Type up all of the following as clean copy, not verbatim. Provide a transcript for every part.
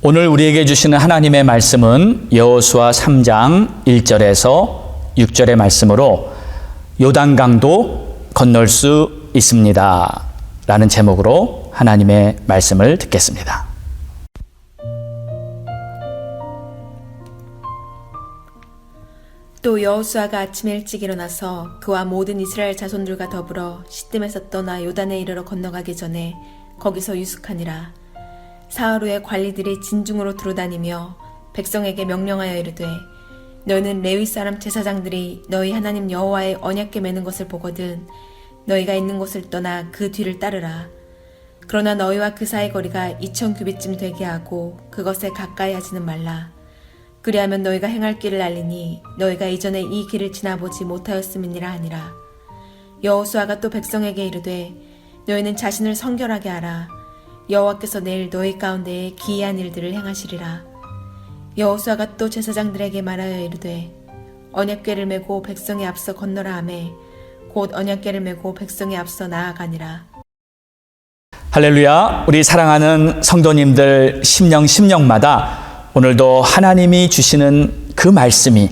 오늘 우리에게 주시는 하나님의 말씀은 여호수아 3장 1절에서 6절의 말씀으로 요단강도 건널 수 있습니다 라는 제목으로 하나님의 말씀을 듣겠습니다. 또 여호수아가 아침에 일찍 일어나서 그와 모든 이스라엘 자손들과 더불어 시뜸에서 떠나 요단에 이르러 건너가기 전에 거기서 유숙하니라. 사흘 후에 관리들이 진중으로 두루다니며 백성에게 명령하여 이르되 너희는 레위 사람 제사장들이 너희 하나님 여호와의 언약궤 매는 것을 보거든 너희가 있는 곳을 떠나 그 뒤를 따르라. 그러나 너희와 그 사이 거리가 2000규빗쯤 되게 하고 그것에 가까이 하지는 말라. 그리하면 너희가 행할 길을 알리니 너희가 이전에 이 길을 지나보지 못하였음이니라 하니라. 여호수아가 또 백성에게 이르되 너희는 자신을 성결하게 하라. 여호와께서 내일 너희 가운데에 기이한 일들을 행하시리라. 여호수아가 또 제사장들에게 말하여 이르되 언약궤를 메고 백성에 앞서 건너라 하매 곧 언약궤를 메고 백성에 앞서 나아가니라. 할렐루야. 우리 사랑하는 성도님들 심령마다 오늘도 하나님이 주시는 그 말씀이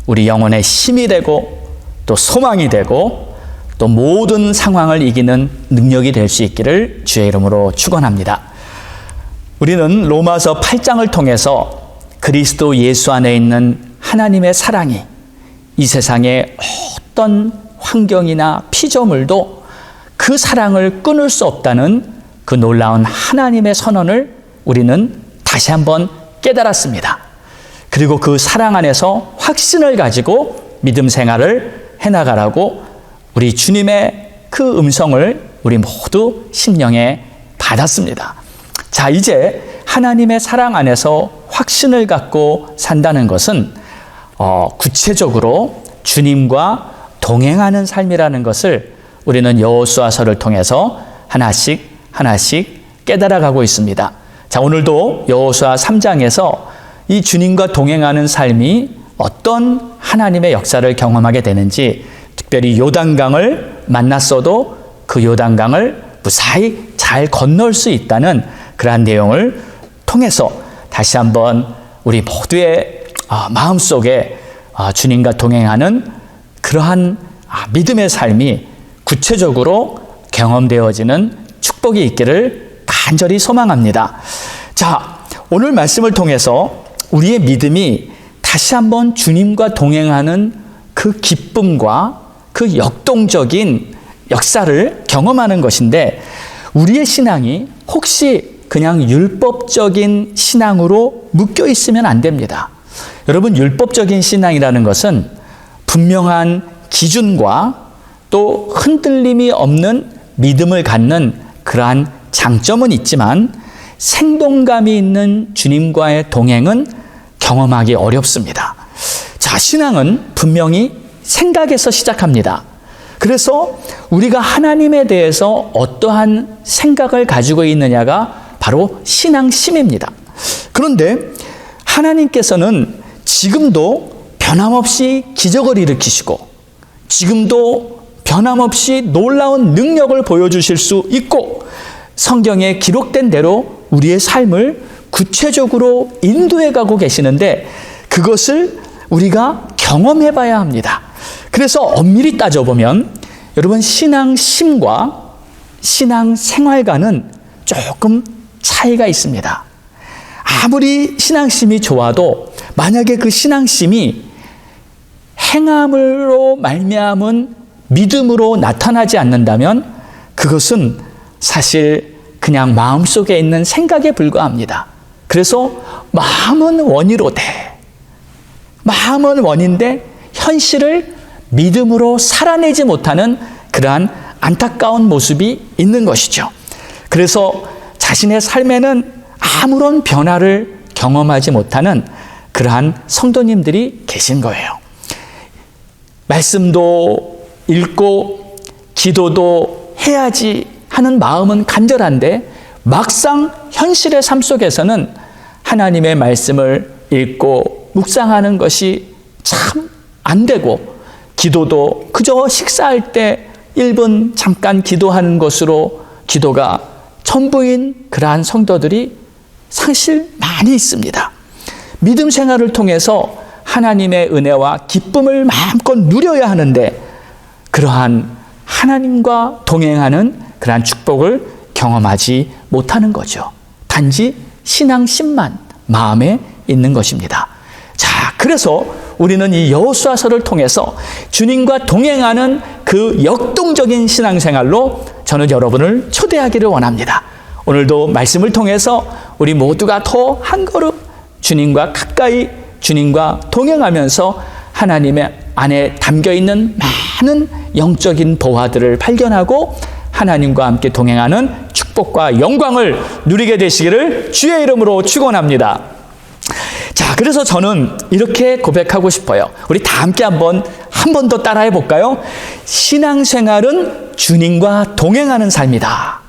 우리 영혼의 힘이 되고 또 소망이 되고 또 모든 상황을 이기는 능력이 될 수 있기를 주의 이름으로 축원합니다. 우리는 로마서 8장을 통해서 그리스도 예수 안에 있는 하나님의 사랑이 이 세상의 어떤 환경이나 피조물도 그 사랑을 끊을 수 없다는 그 놀라운 하나님의 선언을 우리는 다시 한번 깨달았습니다. 그리고 그 사랑 안에서 확신을 가지고 믿음 생활을 해나가라고 우리 주님의 그 음성을 우리 모두 심령에 받았습니다. 자, 이제 하나님의 사랑 안에서 확신을 갖고 산다는 것은 구체적으로 주님과 동행하는 삶이라는 것을 우리는 여호수아서를 통해서 하나씩 깨달아가고 있습니다. 자, 오늘도 여호수아 3장에서 이 주님과 동행하는 삶이 어떤 하나님의 역사를 경험하게 되는지, 특별히 요단강을 만났어도 그 요단강을 무사히 잘 건널 수 있다는 그러한 내용을 통해서 다시 한번 우리 모두의 마음속에 주님과 동행하는 그러한 믿음의 삶이 구체적으로 경험되어지는 축복이 있기를 간절히 소망합니다. 자, 오늘 말씀을 통해서 우리의 믿음이 다시 한번 주님과 동행하는 그 기쁨과 그 역동적인 역사를 경험하는 것인데, 우리의 신앙이 혹시 그냥 율법적인 신앙으로 묶여 있으면 안 됩니다. 여러분, 율법적인 신앙이라는 것은 분명한 기준과 또 흔들림이 없는 믿음을 갖는 그러한 장점은 있지만 생동감이 있는 주님과의 동행은 경험하기 어렵습니다. 자, 신앙은 분명히 생각에서 시작합니다. 그래서 우리가 하나님에 대해서 어떠한 생각을 가지고 있느냐가 바로 신앙심입니다. 그런데 하나님께서는 지금도 변함없이 기적을 일으키시고 지금도 변함없이 놀라운 능력을 보여주실 수 있고 성경에 기록된 대로 우리의 삶을 구체적으로 인도해 가고 계시는데 그것을 우리가 경험해 봐야 합니다. 그래서 엄밀히 따져보면 여러분, 신앙심과 신앙생활과는 조금 차이가 있습니다. 아무리 신앙심이 좋아도 만약에 그 신앙심이 행함으로 말미암은 믿음으로 나타나지 않는다면 그것은 사실 그냥 마음속에 있는 생각에 불과합니다. 그래서 마음은 원이로되, 마음은 원인데 현실을 믿음으로 살아내지 못하는 그러한 안타까운 모습이 있는 것이죠. 그래서 자신의 삶에는 아무런 변화를 경험하지 못하는 그러한 성도님들이 계신 거예요. 말씀도 읽고 기도도 해야지 하는 마음은 간절한데 막상 현실의 삶 속에서는 하나님의 말씀을 읽고 묵상하는 것이 참 안 되고, 기도도 그저 식사할 때 1분 잠깐 기도하는 것으로 기도가 전부인 그러한 성도들이 사실 많이 있습니다. 믿음 생활을 통해서 하나님의 은혜와 기쁨을 마음껏 누려야 하는데 그러한 하나님과 동행하는 그러한 축복을 경험하지 못하는 거죠. 단지 신앙심만 마음에 있는 것입니다. 자, 그래서 우리는 이 여호수아서를 통해서 주님과 동행하는 그 역동적인 신앙생활로 저는 여러분을 초대하기를 원합니다. 오늘도 말씀을 통해서 우리 모두가 더 한 걸음 주님과 가까이 주님과 동행하면서 하나님의 안에 담겨있는 많은 영적인 보화들을 발견하고 하나님과 함께 동행하는 축복과 영광을 누리게 되시기를 주의 이름으로 축원합니다. 자, 그래서 저는 이렇게 고백하고 싶어요. 우리 다 함께 한 번 더 따라해 볼까요? 신앙생활은 주님과 동행하는 삶이다.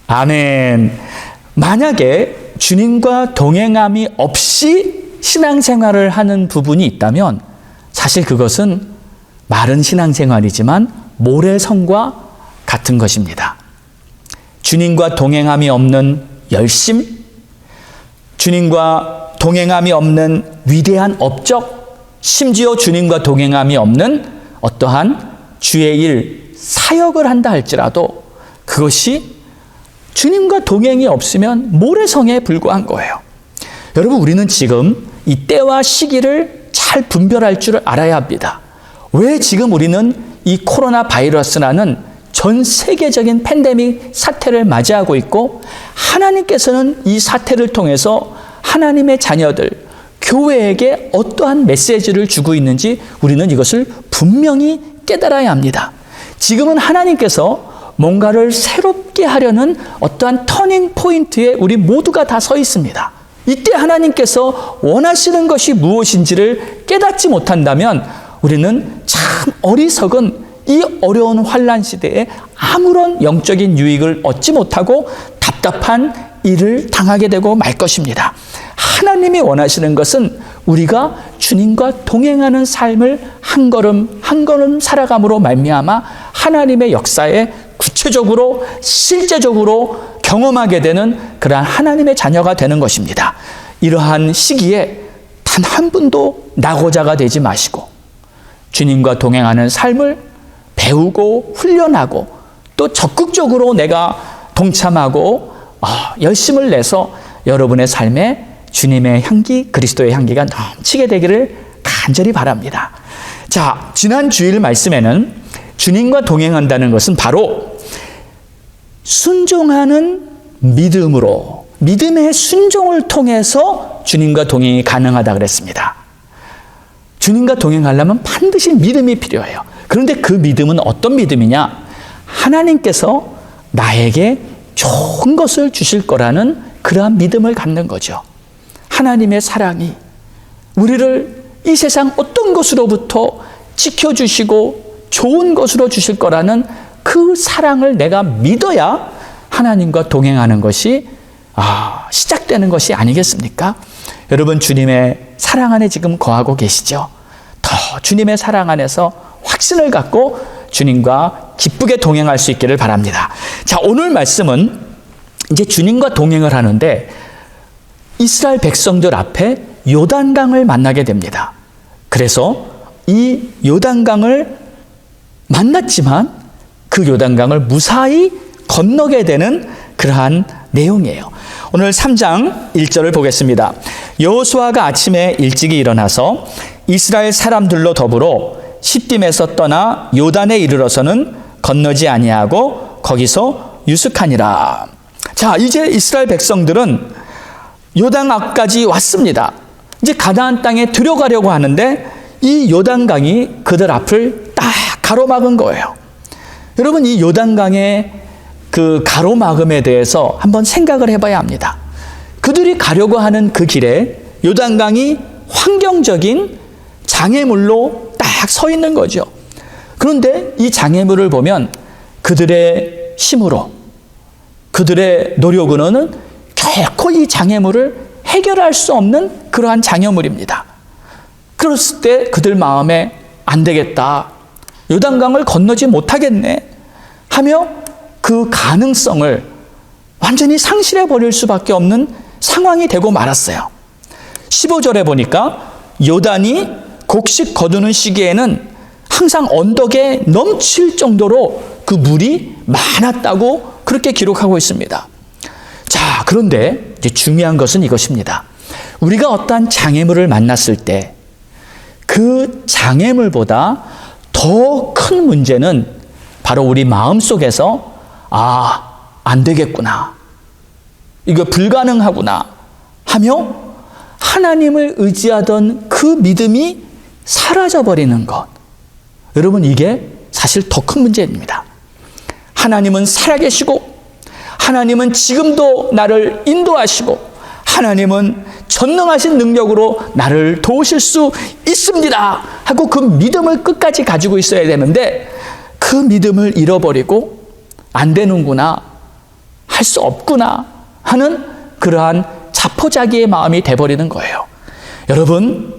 아멘. 만약에 주님과 동행함이 없이 신앙생활을 하는 부분이 있다면 사실 그것은 마른 신앙생활이지만 모래성과 같은 것입니다. 주님과 동행함이 없는 열심, 주님과 동행함이 없는 위대한 업적, 심지어 주님과 동행함이 없는 어떠한 주의 일, 사역을 한다 할지라도 그것이 주님과 동행이 없으면 모래성에 불과한 거예요. 여러분, 우리는 지금 이 때와 시기를 잘 분별할 줄 알아야 합니다. 왜 지금 우리는 이 코로나 바이러스라는 전 세계적인 팬데믹 사태를 맞이하고 있고 하나님께서는 이 사태를 통해서 하나님의 자녀들, 교회에게 어떠한 메시지를 주고 있는지 우리는 이것을 분명히 깨달아야 합니다. 지금은 하나님께서 뭔가를 새롭게 하려는 어떠한 터닝 포인트에 우리 모두가 다 서 있습니다. 이때 하나님께서 원하시는 것이 무엇인지를 깨닫지 못한다면 우리는 참 어리석은 이 어려운 환난 시대에 아무런 영적인 유익을 얻지 못하고 답답한 일을 당하게 되고 말 것입니다. 하나님이 원하시는 것은 우리가 주님과 동행하는 삶을 한 걸음 한 걸음 살아감으로 말미암아 하나님의 역사에 구체적으로 실제적으로 경험하게 되는 그러한 하나님의 자녀가 되는 것입니다. 이러한 시기에 단 한 분도 낙오자가 되지 마시고 주님과 동행하는 삶을 배우고 훈련하고 또 적극적으로 내가 동참하고 열심을 내서 여러분의 삶에 주님의 향기, 그리스도의 향기가 넘치게 되기를 간절히 바랍니다. 자, 지난 주일 말씀에는 주님과 동행한다는 것은 바로 순종하는 믿음으로, 믿음의 순종을 통해서 주님과 동행이 가능하다 그랬습니다. 주님과 동행하려면 반드시 믿음이 필요해요. 그런데 그 믿음은 어떤 믿음이냐? 하나님께서 나에게 좋은 것을 주실 거라는 그러한 믿음을 갖는 거죠. 하나님의 사랑이 우리를 이 세상 어떤 것으로부터 지켜주시고 좋은 것으로 주실 거라는 그 사랑을 내가 믿어야 하나님과 동행하는 것이 시작되는 것이 아니겠습니까? 여러분, 주님의 사랑 안에 지금 거하고 계시죠? 더 주님의 사랑 안에서 확신을 갖고 주님과 기쁘게 동행할 수 있기를 바랍니다. 자, 오늘 말씀은 이제 주님과 동행을 하는데 이스라엘 백성들 앞에 요단강을 만나게 됩니다. 그래서 이 요단강을 만났지만 그 요단강을 무사히 건너게 되는 그러한 내용이에요. 오늘 3장 1절을 보겠습니다. 여호수아가 아침에 일찍이 일어나서 이스라엘 사람들로 더불어 시딤에서 떠나 요단에 이르러서는 건너지 아니하고 거기서 유숙하니라. 자, 이제 이스라엘 백성들은 요단 앞까지 왔습니다. 이제 가나안 땅에 들어가려고 하는데 이 요단강이 그들 앞을 딱 가로막은 거예요. 여러분, 이 요단강의 그 가로막음에 대해서 한번 생각을 해봐야 합니다. 그들이 가려고 하는 그 길에 요단강이 환경적인 장애물로 딱 서 있는 거죠. 그런데 이 장애물을 보면 그들의 힘으로, 그들의 노력으로는 결코 이 장애물을 해결할 수 없는 그러한 장애물입니다. 그랬을 때 그들 마음에 안 되겠다, 요단강을 건너지 못하겠네 하며 그 가능성을 완전히 상실해 버릴 수밖에 없는 상황이 되고 말았어요. 15절에 보니까 요단이 곡식 거두는 시기에는 항상 언덕에 넘칠 정도로 그 물이 많았다고 그렇게 기록하고 있습니다. 자, 그런데 이제 중요한 것은 이것입니다. 우리가 어떠한 장애물을 만났을 때 그 장애물보다 더 큰 문제는 바로 우리 마음속에서 안 되겠구나, 이거 불가능하구나 하며 하나님을 의지하던 그 믿음이 사라져버리는 것. 여러분, 이게 사실 더 큰 문제입니다. 하나님은 살아계시고 하나님은 지금도 나를 인도하시고 하나님은 전능하신 능력으로 나를 도우실 수 있습니다 하고 그 믿음을 끝까지 가지고 있어야 되는데, 그 믿음을 잃어버리고 안 되는구나, 할 수 없구나 하는 그러한 자포자기의 마음이 돼버리는 거예요. 여러분,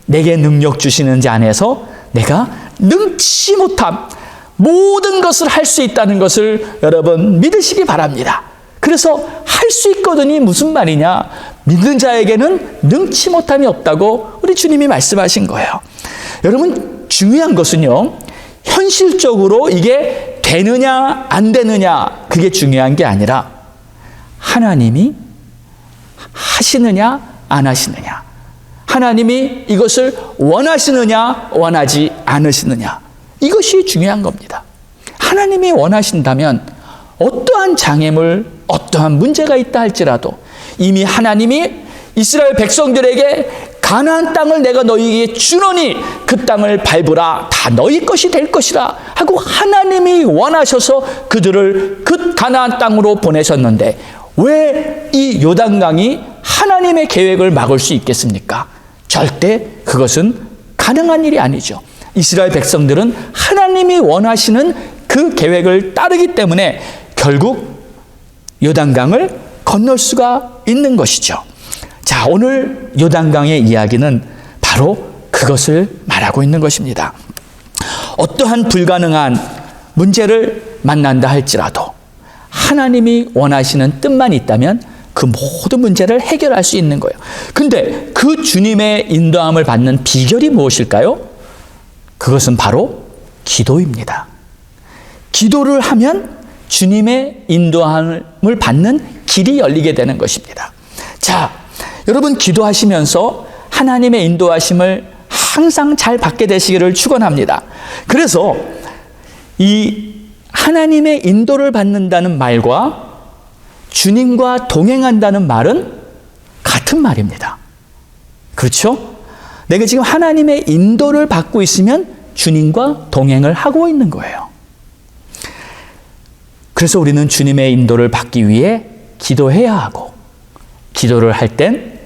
내게 능력 주시는 자 안에서 내가 능치 못함, 모든 것을 할 수 있다는 것을 여러분 믿으시기 바랍니다. 그래서 할 수 있거든이 무슨 말이냐? 믿는 자에게는 능치 못함이 없다고 우리 주님이 말씀하신 거예요. 여러분, 중요한 것은요, 현실적으로 이게 되느냐 안 되느냐 그게 중요한 게 아니라 하나님이 하시느냐 안 하시느냐, 하나님이 이것을 원하시느냐 원하지 않으시느냐, 이것이 중요한 겁니다. 하나님이 원하신다면 어떠한 장애물, 어떠한 문제가 있다 할지라도 이미 하나님이 이스라엘 백성들에게 가나안 땅을 내가 너희에게 주노니 그 땅을 밟으라, 다 너희 것이 될 것이라 하고 하나님이 원하셔서 그들을 그 가나안 땅으로 보내셨는데 왜 이 요단강이 하나님의 계획을 막을 수 있겠습니까? 절대 그것은 가능한 일이 아니죠. 이스라엘 백성들은 하나님이 원하시는 그 계획을 따르기 때문에 결국 요단강을 건널 수가 있는 것이죠. 자, 오늘 요단강의 이야기는 바로 그것을 말하고 있는 것입니다. 어떠한 불가능한 문제를 만난다 할지라도 하나님이 원하시는 뜻만 있다면 그 모든 문제를 해결할 수 있는 거예요. 근데 그 주님의 인도함을 받는 비결이 무엇일까요? 그것은 바로 기도입니다. 기도를 하면 주님의 인도함을 받는 길이 열리게 되는 것입니다. 자, 여러분, 기도하시면서 하나님의 인도하심을 항상 잘 받게 되시기를 축원합니다. 그래서 이 하나님의 인도를 받는다는 말과 주님과 동행한다는 말은 같은 말입니다. 그렇죠? 내가 지금 하나님의 인도를 받고 있으면 주님과 동행을 하고 있는 거예요. 그래서 우리는 주님의 인도를 받기 위해 기도해야 하고, 기도를 할 땐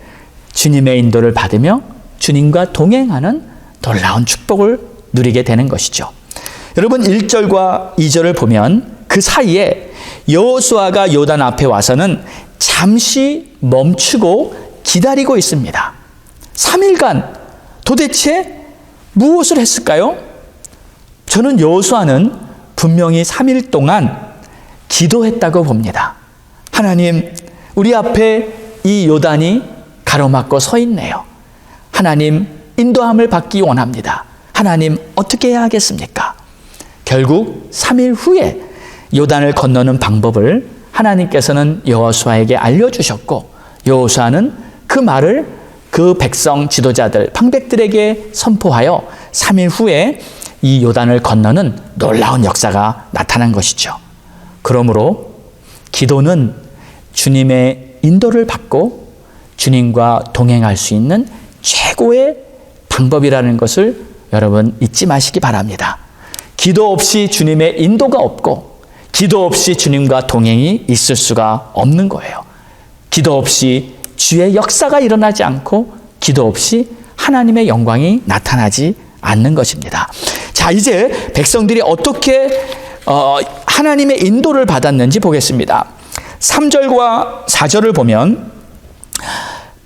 주님의 인도를 받으며 주님과 동행하는 놀라운 축복을 누리게 되는 것이죠. 여러분, 1절과 2절을 보면 그 사이에 여호수아가 요단 앞에 와서는 잠시 멈추고 기다리고 있습니다. 3일간 도대체 무엇을 했을까요? 저는 여호수아는 분명히 3일 동안 기도했다고 봅니다. 하나님, 우리 앞에 이 요단이 가로막고 서 있네요. 하나님, 인도함을 받기 원합니다. 하나님, 어떻게 해야 하겠습니까? 결국 3일 후에 요단을 건너는 방법을 하나님께서는 여호수아에게 알려주셨고, 여호수아는 그 말을 그 백성 지도자들, 방백들에게 선포하여 3일 후에 이 요단을 건너는 놀라운 역사가 나타난 것이죠. 그러므로 기도는 주님의 인도를 받고 주님과 동행할 수 있는 최고의 방법이라는 것을 여러분 잊지 마시기 바랍니다. 기도 없이 주님의 인도가 없고, 기도 없이 주님과 동행이 있을 수가 없는 거예요. 기도 없이 주의 역사가 일어나지 않고, 기도 없이 하나님의 영광이 나타나지 않는 것입니다. 자, 이제 백성들이 어떻게 하나님의 인도를 받았는지 보겠습니다. 3절과 4절을 보면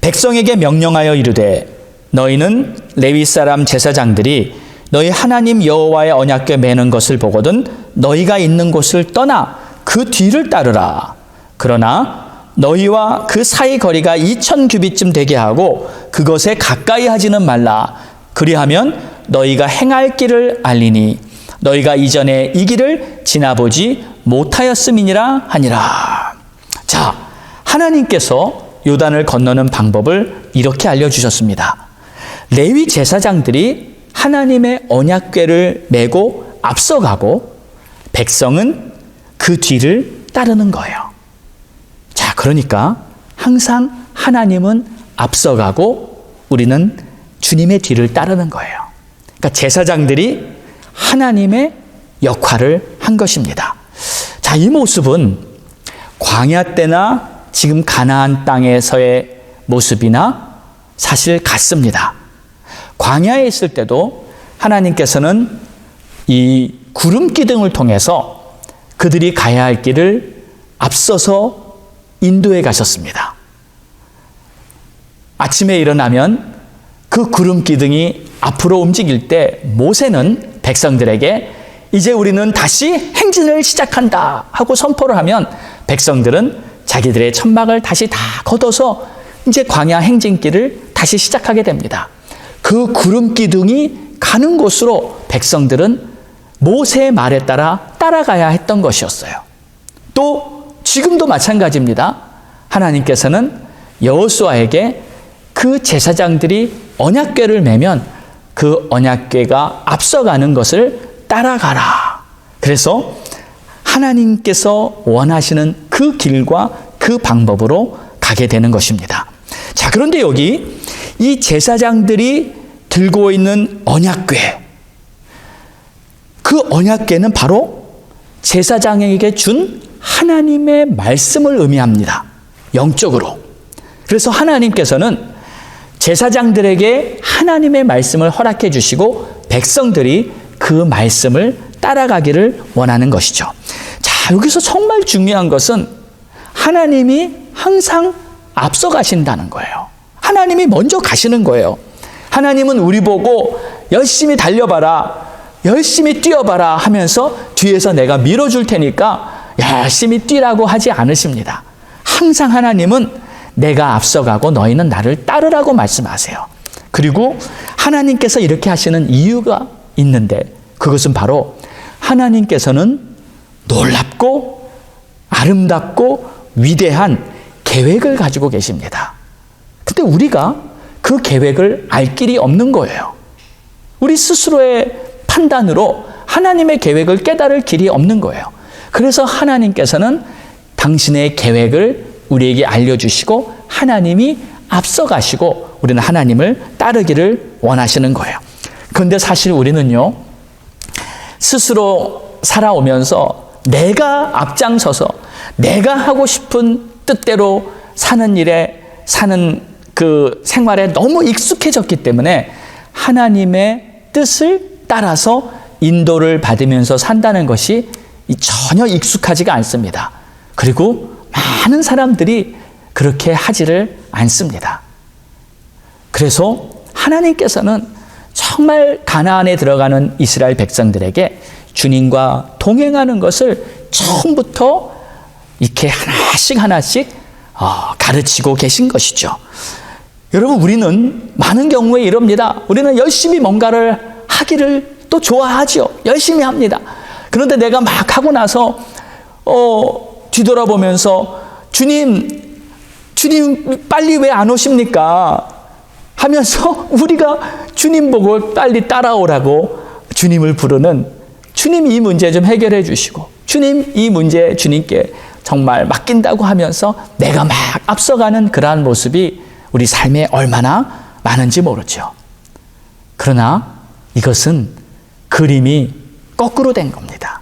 백성에게 명령하여 이르되 너희는 레위 사람 제사장들이 너희 하나님 여호와의 언약궤 매는 것을 보거든 너희가 있는 곳을 떠나 그 뒤를 따르라. 그러나 너희와 그 사이 거리가 2000규빗쯤 되게 하고 그것에 가까이 하지는 말라. 그리하면 너희가 행할 길을 알리니 너희가 이전에 이 길을 지나보지 못하였음이니라 하니라. 자, 하나님께서 요단을 건너는 방법을 이렇게 알려주셨습니다. 레위 제사장들이 하나님의 언약궤를 메고 앞서가고 백성은 그 뒤를 따르는 거예요. 자, 그러니까 항상 하나님은 앞서가고 우리는 주님의 뒤를 따르는 거예요. 그러니까 제사장들이 하나님의 역할을 한 것입니다. 자, 이 모습은 광야 때나 지금 가나안 땅에서의 모습이나 사실 같습니다. 광야에 있을 때도 하나님께서는 이 구름 기둥을 통해서 그들이 가야 할 길을 앞서서 인도해 가셨습니다. 아침에 일어나면 그 구름 기둥이 앞으로 움직일 때 모세는 백성들에게 이제 우리는 다시 행진을 시작한다 하고 선포를 하면 백성들은 자기들의 천막을 다시 다 걷어서 이제 광야 행진길을 다시 시작하게 됩니다. 그 구름 기둥이 가는 곳으로 백성들은 모세의 말에 따라 따라가야 했던 것이었어요. 또 지금도 마찬가지입니다. 하나님께서는 여호수아에게 그 제사장들이 언약궤를 메면 그 언약궤가 앞서가는 것을 따라가라. 그래서 하나님께서 원하시는 그 길과 그 방법으로 가게 되는 것입니다. 자, 그런데 여기 이 제사장들이 들고 있는 언약궤, 그 언약궤는 바로 제사장에게 준 하나님의 말씀을 의미합니다. 영적으로. 그래서 하나님께서는 제사장들에게 하나님의 말씀을 허락해 주시고 백성들이 그 말씀을 따라가기를 원하는 것이죠. 자, 여기서 정말 중요한 것은 하나님이 항상 앞서 가신다는 거예요. 하나님이 먼저 가시는 거예요. 하나님은 우리 보고 열심히 달려봐라, 열심히 뛰어봐라 하면서 뒤에서 내가 밀어줄 테니까 열심히 뛰라고 하지 않으십니다. 항상 하나님은 내가 앞서가고 너희는 나를 따르라고 말씀하세요. 그리고 하나님께서 이렇게 하시는 이유가 있는데 그것은 바로 하나님께서는 놀랍고 아름답고 위대한 계획을 가지고 계십니다. 근데 우리가 그 계획을 알 길이 없는 거예요. 우리 스스로의 판단으로 하나님의 계획을 깨달을 길이 없는 거예요. 그래서 하나님께서는 당신의 계획을 우리에게 알려주시고 하나님이 앞서가시고 우리는 하나님을 따르기를 원하시는 거예요. 그런데 사실 우리는요, 스스로 살아오면서 내가 앞장서서 내가 하고 싶은 뜻대로 사는 일에 사는 그 생활에 너무 익숙해졌기 때문에 하나님의 뜻을 따라서 인도를 받으면서 산다는 것이 전혀 익숙하지가 않습니다. 그리고 많은 사람들이 그렇게 하지를 않습니다. 그래서 하나님께서는 정말 가나안에 들어가는 이스라엘 백성들에게 주님과 동행하는 것을 처음부터 이렇게 하나씩 가르치고 계신 것이죠. 여러분, 우리는 많은 경우에 이럽니다. 우리는 열심히 뭔가를 하기를 또 좋아하죠. 열심히 합니다. 그런데 내가 막 하고 나서 뒤돌아보면서 주님 빨리 왜 안 오십니까? 하면서 우리가 주님 보고 빨리 따라오라고 주님을 부르는, 주님 이 문제 좀 해결해 주시고, 주님 이 문제 주님께 정말 맡긴다고 하면서 내가 막 앞서가는 그러한 모습이 우리 삶에 얼마나 많은지 모르죠. 그러나 이것은 그림이 거꾸로 된 겁니다.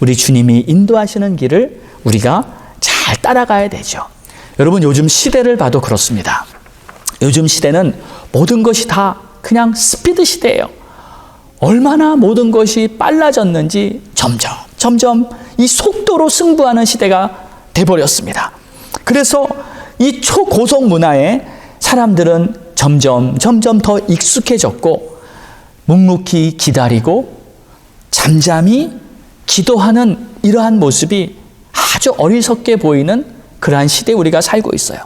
우리 주님이 인도하시는 길을 우리가 잘 따라가야 되죠. 여러분, 요즘 시대를 봐도 그렇습니다. 요즘 시대는 모든 것이 다 그냥 스피드 시대예요. 얼마나 모든 것이 빨라졌는지 점점 이 속도로 승부하는 시대가 돼버렸습니다. 그래서 이 초고속 문화에 사람들은 점점 더 익숙해졌고 묵묵히 기다리고 잠잠히 기도하는 이러한 모습이 아주 어리석게 보이는 그러한 시대에 우리가 살고 있어요.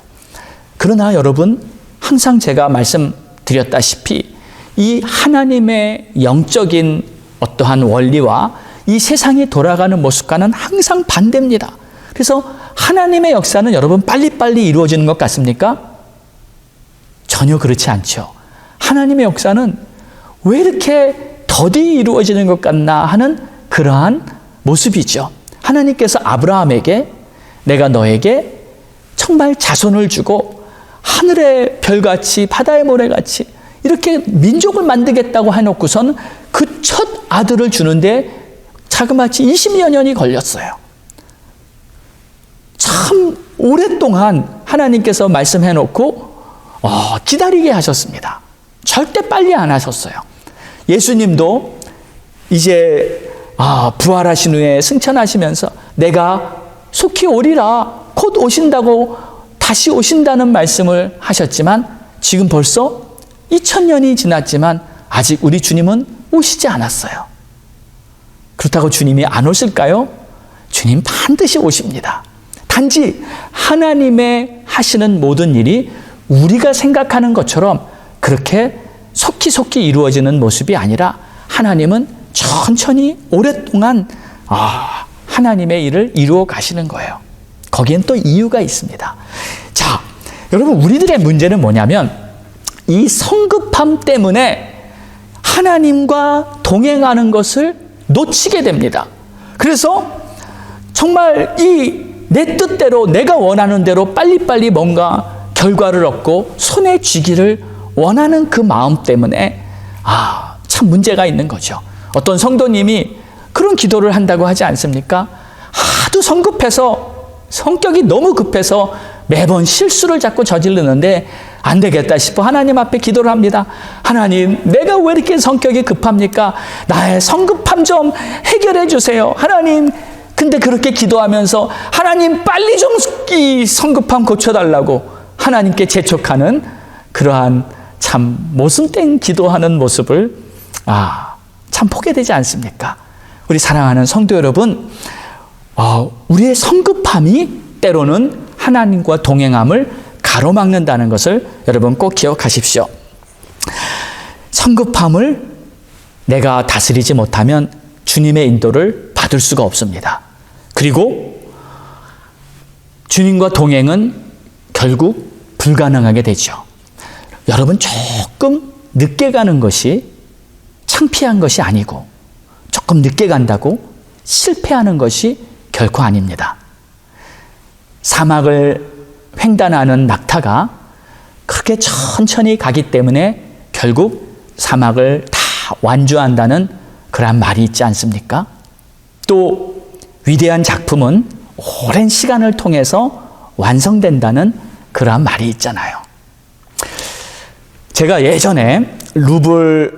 그러나 여러분, 항상 제가 말씀드렸다시피 이 하나님의 영적인 어떠한 원리와 이 세상이 돌아가는 모습과는 항상 반대입니다. 그래서 하나님의 역사는 여러분 빨리빨리 이루어지는 것 같습니까? 전혀 그렇지 않죠. 하나님의 역사는 왜 이렇게 더디 이루어지는 것 같나 하는 그러한 모습이죠. 하나님께서 아브라함에게 내가 너에게 정말 자손을 주고 하늘의 별같이 바다의 모래같이 이렇게 민족을 만들겠다고 해놓고선 그 첫 아들을 주는데 자그마치 20여 년이 걸렸어요. 참 오랫동안 하나님께서 말씀해놓고 기다리게 하셨습니다. 절대 빨리 안 하셨어요. 예수님도 이제 부활하신 후에 승천하시면서 내가 속히 오리라, 곧 오신다고 다시 오신다는 말씀을 하셨지만 지금 벌써 2000년이 지났지만 아직 우리 주님은 오시지 않았어요. 그렇다고 주님이 안 오실까요? 주님 반드시 오십니다. 단지 하나님의 하시는 모든 일이 우리가 생각하는 것처럼 그렇게 속히 이루어지는 모습이 아니라 하나님은 천천히 오랫동안 하나님의 일을 이루어 가시는 거예요. 거기엔 또 이유가 있습니다. 자, 여러분, 우리들의 문제는 뭐냐면 이 성급함 때문에 하나님과 동행하는 것을 놓치게 됩니다. 그래서 정말 이 내 뜻대로 내가 원하는 대로 빨리빨리 뭔가 결과를 얻고 손에 쥐기를 원하는 그 마음 때문에 참 문제가 있는 거죠. 어떤 성도님이 그런 기도를 한다고 하지 않습니까? 하도 성급해서 성격이 너무 급해서 매번 실수를 자꾸 저지르는데 안 되겠다 싶어 하나님 앞에 기도를 합니다. 하나님, 내가 왜 이렇게 성격이 급합니까? 나의 성급함 좀 해결해 주세요. 하나님, 근데 그렇게 기도하면서 하나님 빨리 좀 이 성급함 고쳐달라고 하나님께 재촉하는 그러한 참 모순된 기도하는 모습을 참 보게 되지 않습니까? 우리 사랑하는 성도 여러분, 우리의 성급함이 때로는 하나님과 동행함을 가로막는다는 것을 여러분 꼭 기억하십시오. 성급함을 내가 다스리지 못하면 주님의 인도를 받을 수가 없습니다. 그리고 주님과 동행은 결국 불가능하게 되죠. 여러분, 조금 늦게 가는 것이 창피한 것이 아니고 조금 늦게 간다고 실패하는 것이 결코 아닙니다. 사막을 횡단하는 낙타가 그렇게 천천히 가기 때문에 결국 사막을 다 완주한다는 그런 말이 있지 않습니까? 또 위대한 작품은 오랜 시간을 통해서 완성된다는 그러한 말이 있잖아요. 제가 예전에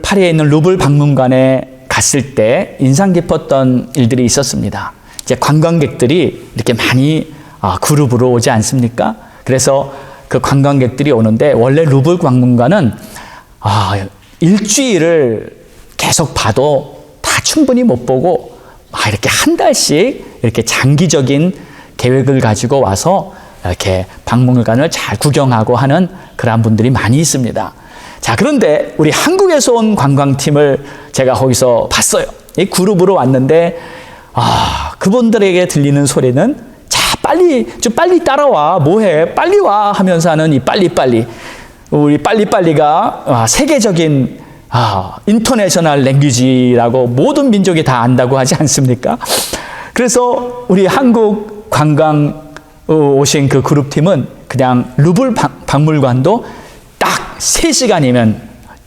파리에 있는 루블 박물관에 갔을 때 인상 깊었던 일들이 있었습니다. 이제 관광객들이 이렇게 많이 그룹으로 오지 않습니까? 그래서 그 관광객들이 오는데 원래 루블 박물관은 일주일을 계속 봐도 다 충분히 못 보고 이렇게 한 달씩 이렇게 장기적인 계획을 가지고 와서 이렇게 박물관을 잘 구경하고 하는 그런 분들이 많이 있습니다. 자, 그런데 우리 한국에서 온 관광팀을 제가 거기서 봤어요. 이 그룹으로 왔는데 그분들에게 들리는 소리는 좀 빨리 따라와, 뭐해, 빨리 와 하면서 하는 이 빨리빨리. 우리 빨리빨리가 세계적인 인터내셔널 랭귀지라고 모든 민족이 다 안다고 하지 않습니까? 그래서 우리 한국 관광 오신 그 그룹팀은 그냥 루블 박물관도 딱 3시간이면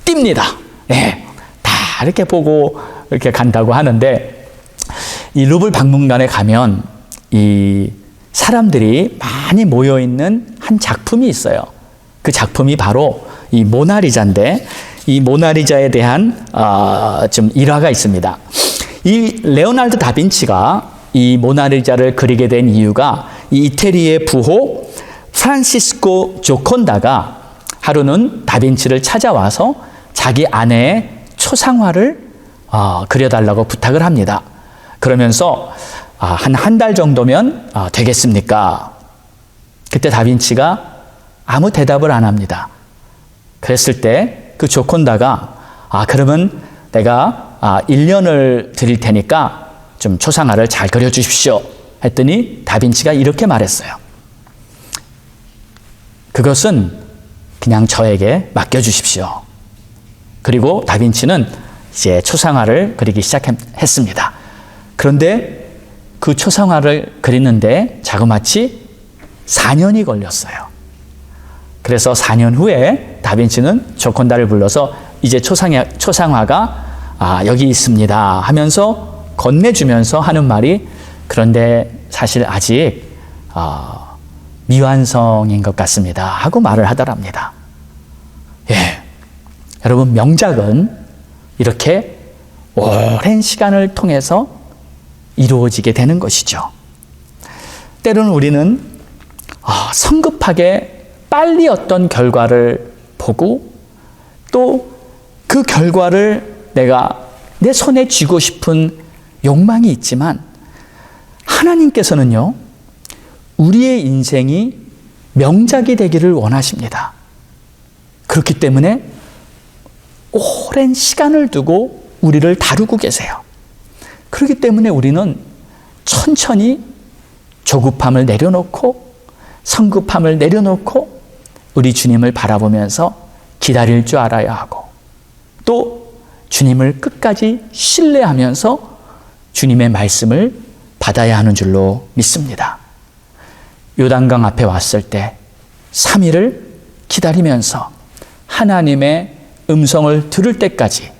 띱니다. 네, 다 이렇게 보고 이렇게 간다고 하는데 이 루블 박물관에 가면 이 사람들이 많이 모여있는 한 작품이 있어요. 그 작품이 바로 이 모나리자인데 이 모나리자에 대한 좀 일화가 있습니다. 이 레오나르도 다빈치가 이 모나리자를 그리게 된 이유가 이 이태리의 부호 프란시스코 조콘다가 하루는 다빈치를 찾아와서 자기 아내의 초상화를 그려달라고 부탁을 합니다. 그러면서 한 달 정도면 되겠습니까? 그때 다빈치가 아무 대답을 안 합니다. 그랬을 때 그 조콘다가 그러면 내가 1년을 드릴 테니까 좀 초상화를 잘 그려주십시오 했더니 다빈치가 이렇게 말했어요. 그것은 그냥 저에게 맡겨주십시오. 그리고 다빈치는 이제 초상화를 그리기 시작했습니다. 그런데 그 초상화를 그리는데 자그마치 4년이 걸렸어요. 그래서 4년 후에 다빈치는 조콘다를 불러서 이제 초상화가 여기 있습니다 하면서 건네주면서 하는 말이, 그런데 사실 아직 미완성인 것 같습니다 하고 말을 하더랍니다. 예, 여러분, 명작은 이렇게 오랜 시간을 통해서 이루어지게 되는 것이죠. 때로는 우리는 성급하게 빨리 어떤 결과를 보고 또 그 결과를 내가 내 손에 쥐고 싶은 욕망이 있지만, 하나님께서는요, 우리의 인생이 명작이 되기를 원하십니다. 그렇기 때문에 오랜 시간을 두고 우리를 다루고 계세요. 그렇기 때문에 우리는 천천히 조급함을 내려놓고 성급함을 내려놓고 우리 주님을 바라보면서 기다릴 줄 알아야 하고, 또 주님을 끝까지 신뢰하면서 주님의 말씀을 받아야 하는 줄로 믿습니다. 요단강 앞에 왔을 때 3일을 기다리면서 하나님의 음성을 들을 때까지,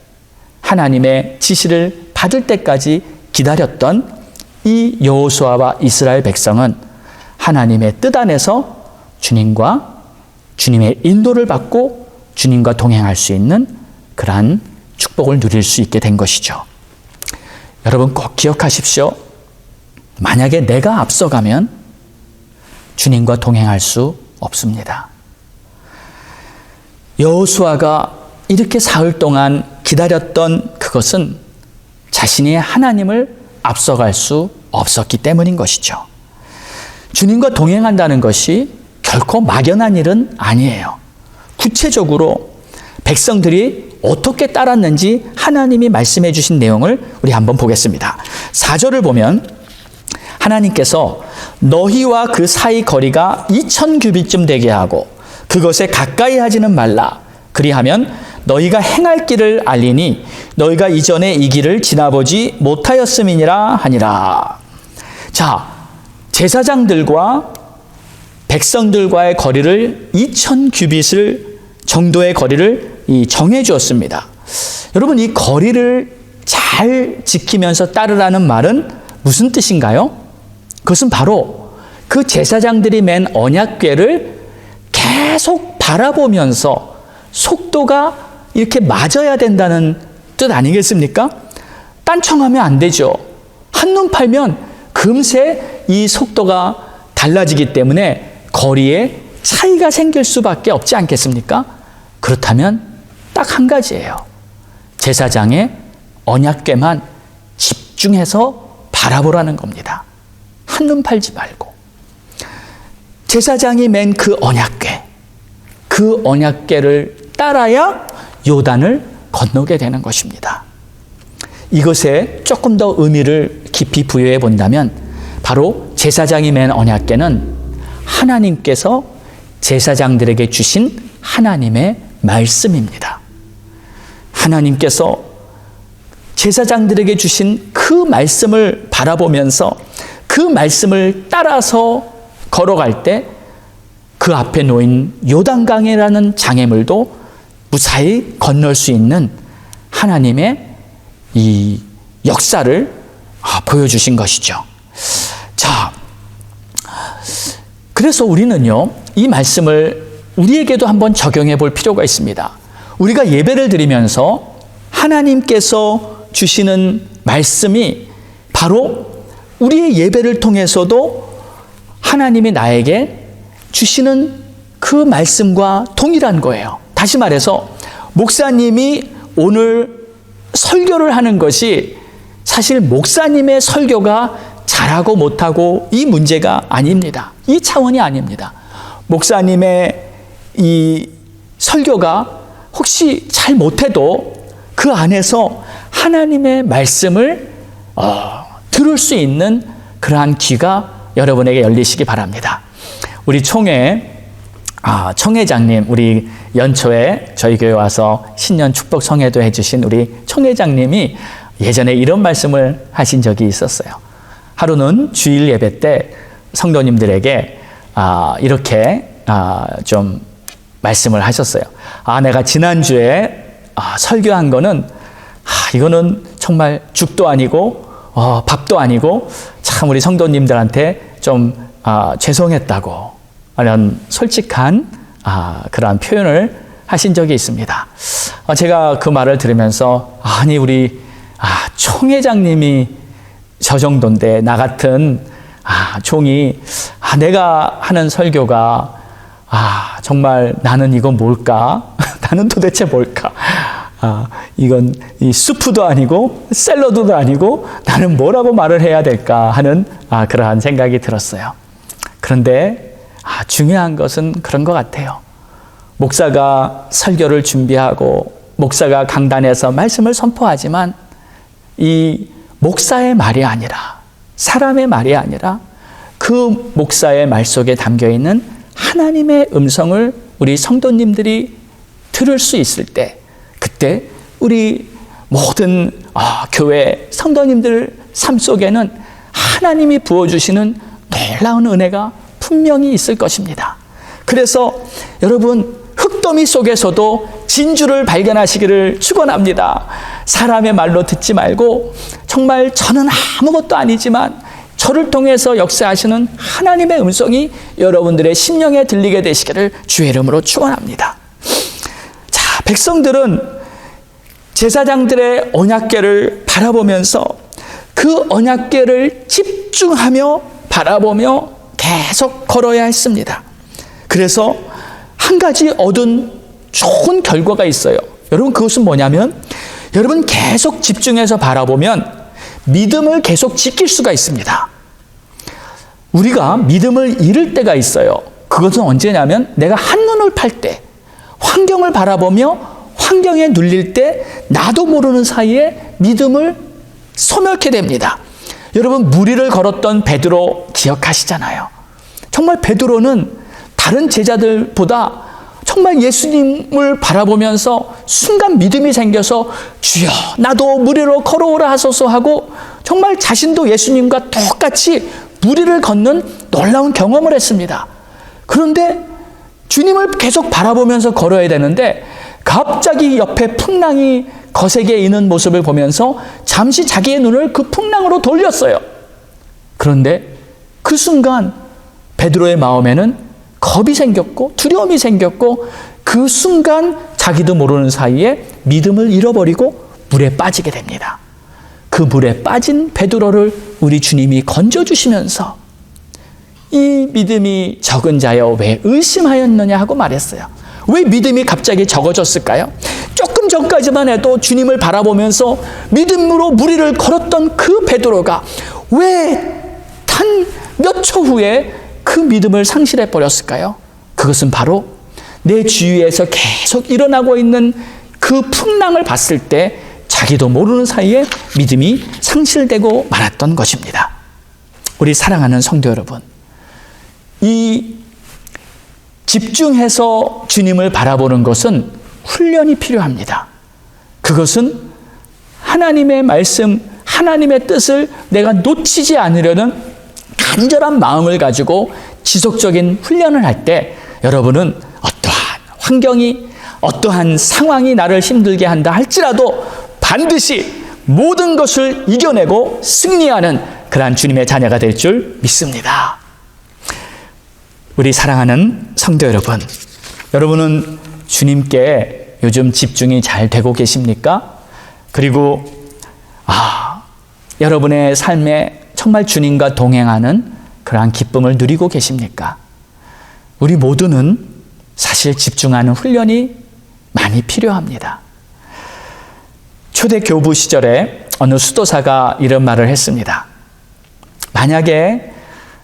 하나님의 지시를 받을 때까지 기다렸던 이 여호수아와 이스라엘 백성은 하나님의 뜻 안에서 주님과 주님의 인도를 받고 주님과 동행할 수 있는 그러한 축복을 누릴 수 있게 된 것이죠. 여러분, 꼭 기억하십시오. 만약에 내가 앞서가면 주님과 동행할 수 없습니다. 여호수아가 이렇게 사흘 동안 기다렸던 그것은 자신이 하나님을 앞서갈 수 없었기 때문인 것이죠. 주님과 동행한다는 것이 결코 막연한 일은 아니에요. 구체적으로 백성들이 어떻게 따랐는지 하나님이 말씀해 주신 내용을 우리 한번 보겠습니다. 4절을 보면 하나님께서 너희와 그 사이 거리가 2000규빗쯤 되게 하고 그것에 가까이 하지는 말라. 그리하면 너희가 행할 길을 알리니 너희가 이전에 이 길을 지나보지 못하였음이니라 하니라. 자, 제사장들과 백성들과의 거리를 2000규빗을 정도의 거리를 정해 주었습니다. 여러분, 이 거리를 잘 지키면서 따르라는 말은 무슨 뜻인가요? 그것은 바로 그 제사장들이 맨 언약궤를 계속 바라보면서 속도가 이렇게 맞아야 된다는 뜻 아니겠습니까? 딴청하면 안 되죠. 한눈 팔면 금세 이 속도가 달라지기 때문에 거리에 차이가 생길 수밖에 없지 않겠습니까? 그렇다면 딱 한 가지예요. 제사장의 언약궤만 집중해서 바라보라는 겁니다. 한눈 팔지 말고. 제사장이 맨 그 언약궤, 그 언약궤를 따라야 요단을 건너게 되는 것입니다. 이것에 조금 더 의미를 깊이 부여해 본다면 바로 제사장이 맨 언약궤는 하나님께서 제사장들에게 주신 하나님의 말씀입니다. 하나님께서 제사장들에게 주신 그 말씀을 바라보면서 그 말씀을 따라서 걸어갈 때 그 앞에 놓인 요단강이라는 장애물도 무사히 건널 수 있는 하나님의 이 역사를 보여주신 것이죠. 자, 그래서 우리는요, 이 말씀을 우리에게도 한번 적용해 볼 필요가 있습니다. 우리가 예배를 드리면서 하나님께서 주시는 말씀이 바로 우리의 예배를 통해서도 하나님이 나에게 주시는 그 말씀과 동일한 거예요. 다시 말해서 목사님이 오늘 설교를 하는 것이 사실 목사님의 설교가 잘하고 못하고 이 문제가 아닙니다. 이 차원이 아닙니다. 목사님의 이 설교가 혹시 잘 못해도 그 안에서 하나님의 말씀을 들을 수 있는 그러한 귀가 여러분에게 열리시기 바랍니다. 우리 청회장님, 우리 연초에 저희 교회 와서 신년 축복 성회도 해주신 우리 청회장님이 예전에 이런 말씀을 하신 적이 있었어요. 하루는 주일 예배 때 성도님들에게 이렇게 좀 말씀을 하셨어요. 내가 지난주에 설교한 거는 이거는 정말 죽도 아니고 밥도 아니고 참 우리 성도님들한테 좀 죄송했다고 하는 솔직한 그러한 표현을 하신 적이 있습니다. 제가 그 말을 들으면서 아니 우리 총회장님이 저 정도인데 나 같은 종이 내가 하는 설교가 정말 나는 이건 뭘까? 나는 도대체 뭘까? 이건 이 수프도 아니고 샐러드도 아니고 나는 뭐라고 말을 해야 될까 하는 그러한 생각이 들었어요. 그런데 중요한 것은 그런 것 같아요. 목사가 설교를 준비하고 목사가 강단에서 말씀을 선포하지만 이 목사의 말이 아니라 사람의 말이 아니라 그 목사의 말 속에 담겨있는 하나님의 음성을 우리 성도님들이 들을 수 있을 때 그때 우리 모든 교회 성도님들 삶 속에는 하나님이 부어주시는 놀라운 은혜가 분명히 있을 것입니다. 그래서 여러분 흙더미 속에서도 진주를 발견하시기를 축원합니다. 사람의 말로 듣지 말고 정말 저는 아무것도 아니지만 저를 통해서 역사하시는 하나님의 음성이 여러분들의 심령에 들리게 되시기를 주의 이름으로 축원합니다. 자, 백성들은 제사장들의 언약궤를 바라보면서 그 언약궤를 집중하며 바라보며 계속 걸어야 했습니다. 그래서 한 가지 얻은 좋은 결과가 있어요. 여러분 그것은 뭐냐면 여러분 계속 집중해서 바라보면 믿음을 계속 지킬 수가 있습니다. 우리가 믿음을 잃을 때가 있어요. 그것은 언제냐면 내가 한눈을 팔 때, 환경을 바라보며 환경에 눌릴 때 나도 모르는 사이에 믿음을 소멸케 됩니다. 여러분 무리를 걸었던 베드로 기억하시잖아요. 정말 베드로는 다른 제자들보다 정말 예수님을 바라보면서 순간 믿음이 생겨서 주여 나도 무리로 걸어오라 하소서 하고 정말 자신도 예수님과 똑같이 무리를 걷는 놀라운 경험을 했습니다. 그런데 주님을 계속 바라보면서 걸어야 되는데 갑자기 옆에 풍랑이 거세게 이는 모습을 보면서 잠시 자기의 눈을 그 풍랑으로 돌렸어요. 그런데 그 순간 베드로의 마음에는 겁이 생겼고 두려움이 생겼고 그 순간 자기도 모르는 사이에 믿음을 잃어버리고 물에 빠지게 됩니다. 그 물에 빠진 베드로를 우리 주님이 건져주시면서 이 믿음이 적은 자여 왜 의심하였느냐 하고 말했어요. 왜 믿음이 갑자기 적어졌을까요? 조금 전까지만 해도 주님을 바라보면서 믿음으로 무리를 걸었던 그 베드로가 왜 단 몇 초 후에 그 믿음을 상실해 버렸을까요? 그것은 바로 내 주위에서 계속 일어나고 있는 그 풍랑을 봤을 때 자기도 모르는 사이에 믿음이 상실되고 말았던 것입니다. 우리 사랑하는 성도 여러분, 이 집중해서 주님을 바라보는 것은 훈련이 필요합니다. 그것은 하나님의 말씀, 하나님의 뜻을 내가 놓치지 않으려는 간절한 마음을 가지고 지속적인 훈련을 할 때 여러분은 어떠한 환경이, 어떠한 상황이 나를 힘들게 한다 할지라도 반드시 모든 것을 이겨내고 승리하는 그러한 주님의 자녀가 될 줄 믿습니다. 우리 사랑하는 성도 여러분, 여러분은 주님께 요즘 집중이 잘 되고 계십니까? 그리고 여러분의 삶에 정말 주님과 동행하는 그러한 기쁨을 누리고 계십니까? 우리 모두는 사실 집중하는 훈련이 많이 필요합니다. 초대 교부 시절에 어느 수도사가 이런 말을 했습니다. 만약에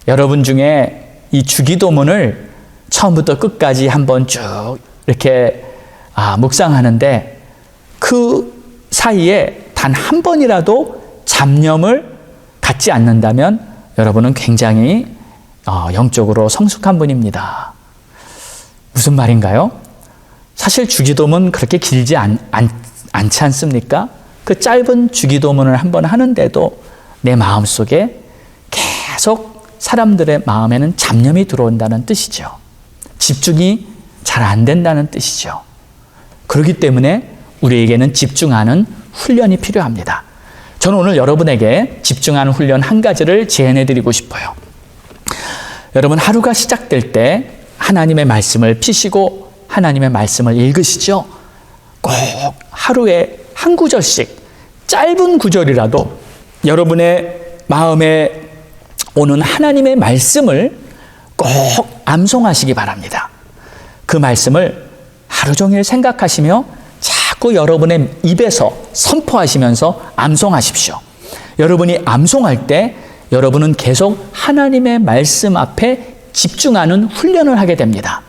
여러분 중에 이 주기도문을 처음부터 끝까지 한번 쭉 이렇게 묵상하는데 그 사이에 단 한 번이라도 잡념을 갖지 않는다면 여러분은 굉장히 영적으로 성숙한 분입니다. 무슨 말인가요? 사실 주기도문 그렇게 길지 않지 않습니까? 그 짧은 주기도문을 한번 하는데도 내 마음속에 계속 사람들의 마음에는 잡념이 들어온다는 뜻이죠. 집중이 잘 안 된다는 뜻이죠. 그렇기 때문에 우리에게는 집중하는 훈련이 필요합니다. 저는 오늘 여러분에게 집중하는 훈련 한 가지를 제안해 드리고 싶어요. 여러분, 하루가 시작될 때 하나님의 말씀을 피시고 하나님의 말씀을 읽으시죠? 꼭 하루에 한 구절씩, 짧은 구절이라도 여러분의 마음에 오는 하나님의 말씀을 꼭 암송하시기 바랍니다. 그 말씀을 하루 종일 생각하시며 자꾸 여러분의 입에서 선포하시면서 암송하십시오. 여러분이 암송할 때 여러분은 계속 하나님의 말씀 앞에 집중하는 훈련을 하게 됩니다.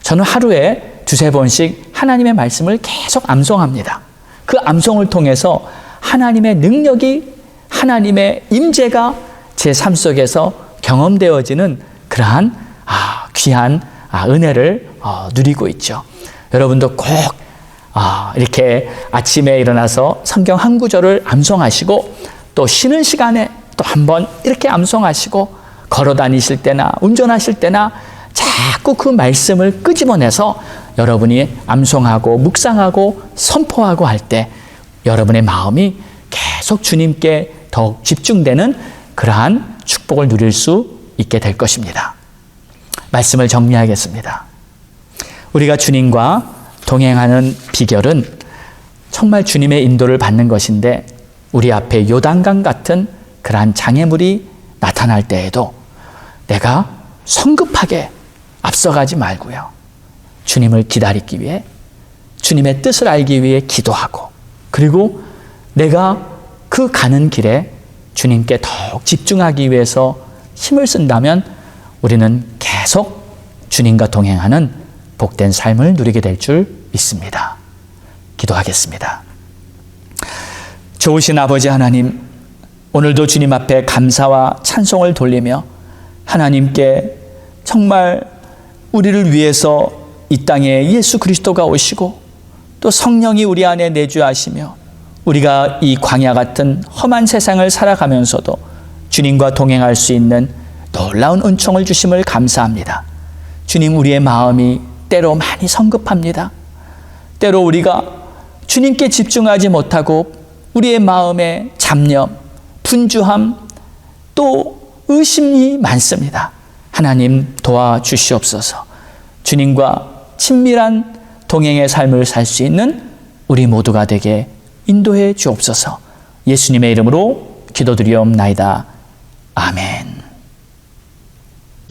저는 하루에 두세 번씩 하나님의 말씀을 계속 암송합니다. 그 암송을 통해서 하나님의 능력이, 하나님의 임재가 제 삶 속에서 경험되어지는 그러한 귀한 은혜를 누리고 있죠. 여러분도 꼭 이렇게 아침에 일어나서 성경 한 구절을 암송하시고 또 쉬는 시간에 또 한번 이렇게 암송하시고 걸어 다니실 때나 운전하실 때나 자꾸 그 말씀을 끄집어내서 여러분이 암송하고 묵상하고 선포하고 할 때 여러분의 마음이 계속 주님께 더욱 집중되는 그러한 축복을 누릴 수 있게 될 것입니다. 말씀을 정리하겠습니다. 우리가 주님과 동행하는 비결은 정말 주님의 인도를 받는 것인데 우리 앞에 요단강 같은 그러한 장애물이 나타날 때에도 내가 성급하게 앞서가지 말고요. 주님을 기다리기 위해, 주님의 뜻을 알기 위해 기도하고, 그리고 내가 그 가는 길에 주님께 더욱 집중하기 위해서 힘을 쓴다면 우리는 계속 주님과 동행하는 복된 삶을 누리게 될 줄 믿습니다. 기도하겠습니다. 좋으신 아버지 하나님, 오늘도 주님 앞에 감사와 찬송을 돌리며 하나님께 정말 우리를 위해서 이 땅에 예수 그리스도가 오시고 또 성령이 우리 안에 내주하시며 우리가 이 광야 같은 험한 세상을 살아가면서도 주님과 동행할 수 있는 놀라운 은총을 주심을 감사합니다. 주님, 우리의 마음이 때로 많이 성급합니다. 때로 우리가 주님께 집중하지 못하고 우리의 마음에 잡념, 분주함, 또 의심이 많습니다. 하나님 도와주시옵소서. 주님과 친밀한 동행의 삶을 살 수 있는 우리 모두가 되게 인도해 주옵소서. 예수님의 이름으로 기도드리옵나이다. 아멘.